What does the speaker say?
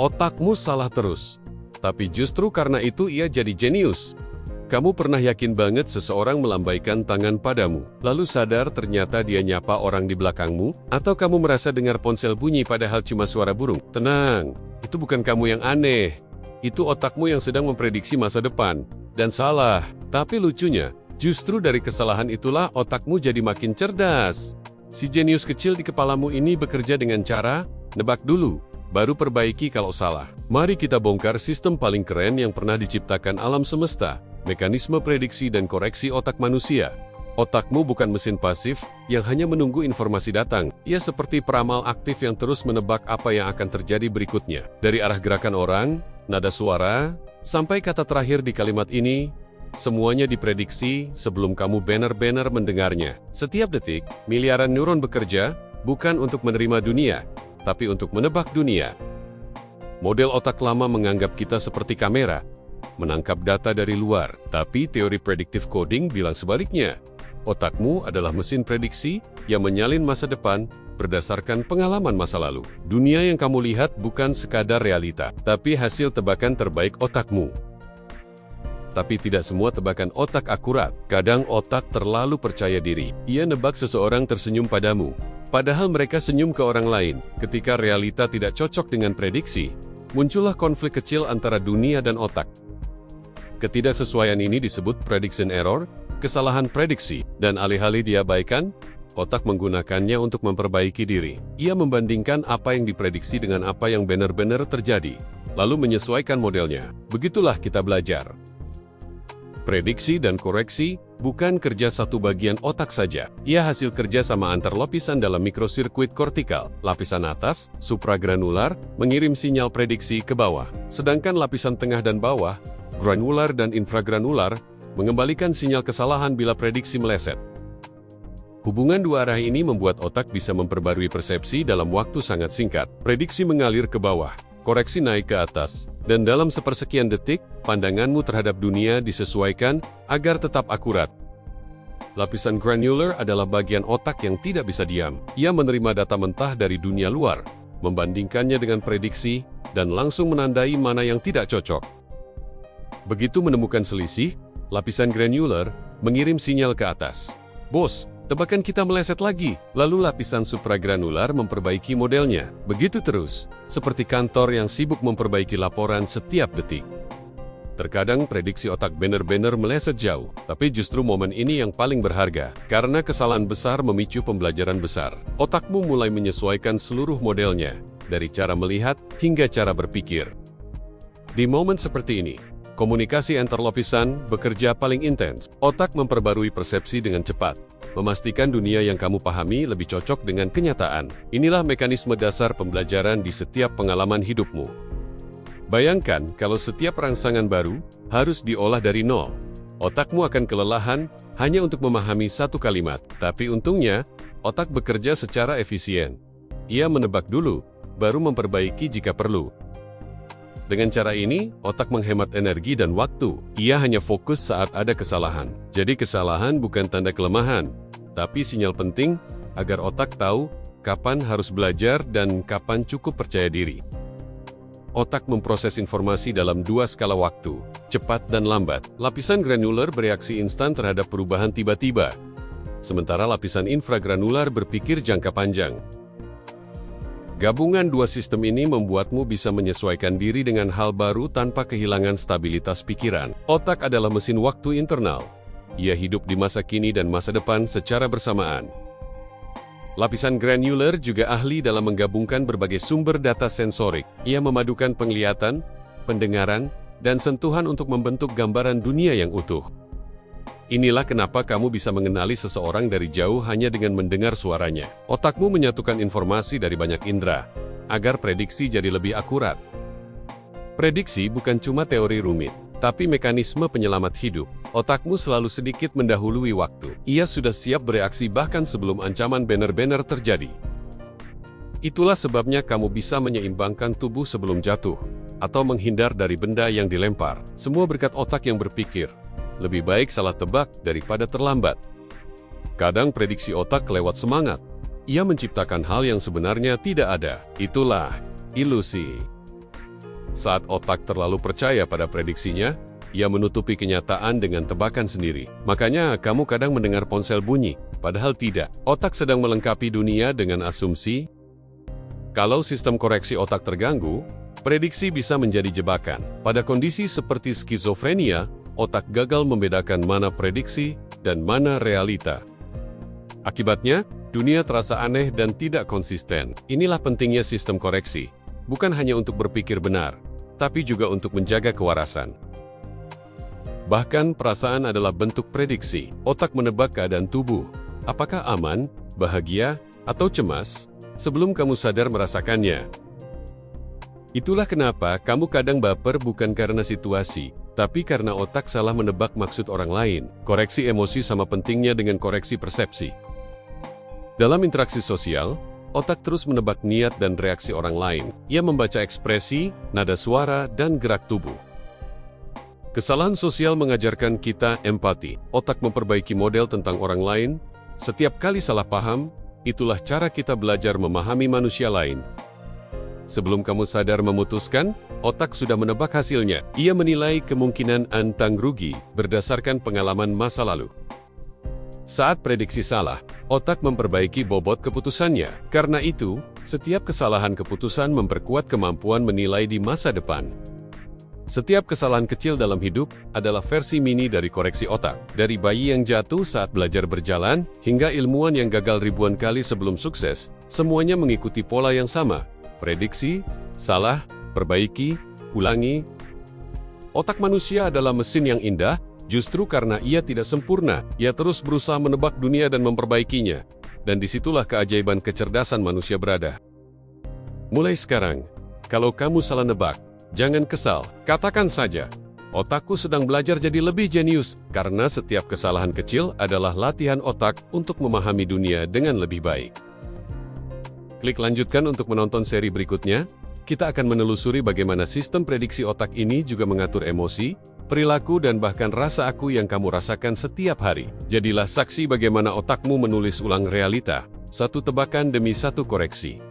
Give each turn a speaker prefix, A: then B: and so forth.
A: Otakmu salah terus. Tapi justru karena itu ia jadi jenius. Kamu pernah yakin banget seseorang melambaikan tangan padamu, lalu sadar ternyata dia nyapa orang di belakangmu? Atau kamu merasa dengar ponsel bunyi padahal cuma suara burung? Tenang, itu bukan kamu yang aneh. Itu otakmu yang sedang memprediksi masa depan. Dan salah. Tapi lucunya, justru dari kesalahan itulah otakmu jadi makin cerdas. Si jenius kecil di kepalamu ini bekerja dengan cara, nebak dulu, baru perbaiki kalau salah. Mari kita bongkar sistem paling keren yang pernah diciptakan alam semesta. Mekanisme prediksi dan koreksi otak manusia. Otakmu bukan mesin pasif yang hanya menunggu informasi datang. Ia seperti peramal aktif yang terus menebak apa yang akan terjadi berikutnya. Dari arah gerakan orang, nada suara, sampai kata terakhir di kalimat ini, semuanya diprediksi sebelum kamu benar-benar mendengarnya. Setiap detik, miliaran neuron bekerja, bukan untuk menerima dunia, tapi untuk menebak dunia. Model otak lama menganggap kita seperti kamera, menangkap data dari luar, tapi teori predictive coding bilang sebaliknya. Otakmu adalah mesin prediksi yang menyalin masa depan berdasarkan pengalaman masa lalu. Dunia yang kamu lihat bukan sekadar realita, tapi hasil tebakan terbaik otakmu. Tapi tidak semua tebakan otak akurat. Kadang otak terlalu percaya diri. Ia nebak seseorang tersenyum padamu, padahal mereka senyum ke orang lain. Ketika realita tidak cocok dengan prediksi, muncullah konflik kecil antara dunia dan otak. Ketidaksesuaian ini disebut prediction error, kesalahan prediksi, dan alih-alih diabaikan, otak menggunakannya untuk memperbaiki diri. Ia membandingkan apa yang diprediksi dengan apa yang benar-benar terjadi, lalu menyesuaikan modelnya. Begitulah kita belajar. Prediksi dan koreksi bukan kerja satu bagian otak saja. Ia hasil kerja sama antar lapisan dalam mikrosirkuit kortikal. Lapisan atas, supragranular, mengirim sinyal prediksi ke bawah. Sedangkan lapisan tengah dan bawah, granular dan infragranular, mengembalikan sinyal kesalahan bila prediksi meleset. Hubungan dua arah ini membuat otak bisa memperbarui persepsi dalam waktu sangat singkat. Prediksi mengalir ke bawah, koreksi naik ke atas, dan dalam sepersekian detik, pandanganmu terhadap dunia disesuaikan agar tetap akurat. Lapisan granular adalah bagian otak yang tidak bisa diam. Ia menerima data mentah dari dunia luar, membandingkannya dengan prediksi, dan langsung menandai mana yang tidak cocok. Begitu menemukan selisih, lapisan granular mengirim sinyal ke atas. Bos, tebakan kita meleset lagi. Lalu lapisan supragranular memperbaiki modelnya. Begitu terus, seperti kantor yang sibuk memperbaiki laporan setiap detik. Terkadang prediksi otak benar-benar meleset jauh, tapi justru momen ini yang paling berharga. Karena kesalahan besar memicu pembelajaran besar. Otakmu mulai menyesuaikan seluruh modelnya, dari cara melihat hingga cara berpikir. Di momen seperti ini, komunikasi antar lapisan bekerja paling intens. Otak memperbarui persepsi dengan cepat, memastikan dunia yang kamu pahami lebih cocok dengan kenyataan. Inilah mekanisme dasar pembelajaran di setiap pengalaman hidupmu. Bayangkan kalau setiap rangsangan baru harus diolah dari nol. Otakmu akan kelelahan hanya untuk memahami satu kalimat. Tapi untungnya, otak bekerja secara efisien. Ia menebak dulu, baru memperbaiki jika perlu. Dengan cara ini, otak menghemat energi dan waktu. Ia hanya fokus saat ada kesalahan. Jadi kesalahan bukan tanda kelemahan, tapi sinyal penting agar otak tahu kapan harus belajar dan kapan cukup percaya diri. Otak memproses informasi dalam dua skala waktu, cepat dan lambat. Lapisan granular bereaksi instan terhadap perubahan tiba-tiba, sementara lapisan infragranular berpikir jangka panjang. Gabungan dua sistem ini membuatmu bisa menyesuaikan diri dengan hal baru tanpa kehilangan stabilitas pikiran. Otak adalah mesin waktu internal. Ia hidup di masa kini dan masa depan secara bersamaan. Lapisan granular juga ahli dalam menggabungkan berbagai sumber data sensorik. Ia memadukan penglihatan, pendengaran, dan sentuhan untuk membentuk gambaran dunia yang utuh. Inilah kenapa kamu bisa mengenali seseorang dari jauh hanya dengan mendengar suaranya. Otakmu menyatukan informasi dari banyak indera, agar prediksi jadi lebih akurat. Prediksi bukan cuma teori rumit, tapi mekanisme penyelamat hidup. Otakmu selalu sedikit mendahului waktu. Ia sudah siap bereaksi bahkan sebelum ancaman benar-benar terjadi. Itulah sebabnya kamu bisa menyeimbangkan tubuh sebelum jatuh, atau menghindar dari benda yang dilempar. Semua berkat otak yang berpikir, lebih baik salah tebak daripada terlambat. Kadang prediksi otak lewat semangat. Ia menciptakan hal yang sebenarnya tidak ada. Itulah ilusi. Saat otak terlalu percaya pada prediksinya, ia menutupi kenyataan dengan tebakan sendiri. Makanya kamu kadang mendengar ponsel bunyi, padahal tidak. Otak sedang melengkapi dunia dengan asumsi. Kalau sistem koreksi otak terganggu, prediksi bisa menjadi jebakan. Pada kondisi seperti skizofrenia, otak gagal membedakan mana prediksi dan mana realita. Akibatnya, dunia terasa aneh dan tidak konsisten. Inilah pentingnya sistem koreksi, bukan hanya untuk berpikir benar, tapi juga untuk menjaga kewarasan. Bahkan perasaan adalah bentuk prediksi. Otak menebak keadaan tubuh, apakah aman, bahagia, atau cemas, sebelum kamu sadar merasakannya. Itulah kenapa kamu kadang baper bukan karena situasi, tapi karena otak salah menebak maksud orang lain. Koreksi emosi sama pentingnya dengan koreksi persepsi. Dalam interaksi sosial, otak terus menebak niat dan reaksi orang lain. Ia membaca ekspresi, nada suara, dan gerak tubuh. Kesalahan sosial mengajarkan kita empati. Otak memperbaiki model tentang orang lain. Setiap kali salah paham, itulah cara kita belajar memahami manusia lain. Sebelum kamu sadar memutuskan, otak sudah menebak hasilnya. Ia menilai kemungkinan untung rugi berdasarkan pengalaman masa lalu. Saat prediksi salah, otak memperbaiki bobot keputusannya. Karena itu, setiap kesalahan keputusan memperkuat kemampuan menilai di masa depan. Setiap kesalahan kecil dalam hidup adalah versi mini dari koreksi otak. Dari bayi yang jatuh saat belajar berjalan, hingga ilmuwan yang gagal ribuan kali sebelum sukses, semuanya mengikuti pola yang sama. Prediksi, salah, perbaiki, ulangi. Otak manusia adalah mesin yang indah, justru karena ia tidak sempurna, ia terus berusaha menebak dunia dan memperbaikinya. Dan disitulah keajaiban kecerdasan manusia berada. Mulai sekarang, kalau kamu salah nebak, jangan kesal, katakan saja, otakku sedang belajar jadi lebih jenius, karena setiap kesalahan kecil adalah latihan otak untuk memahami dunia dengan lebih baik. Klik lanjutkan untuk menonton seri berikutnya. Kita akan menelusuri bagaimana sistem prediksi otak ini juga mengatur emosi, perilaku, dan bahkan rasa aku yang kamu rasakan setiap hari. Jadilah saksi bagaimana otakmu menulis ulang realita, satu tebakan demi satu koreksi.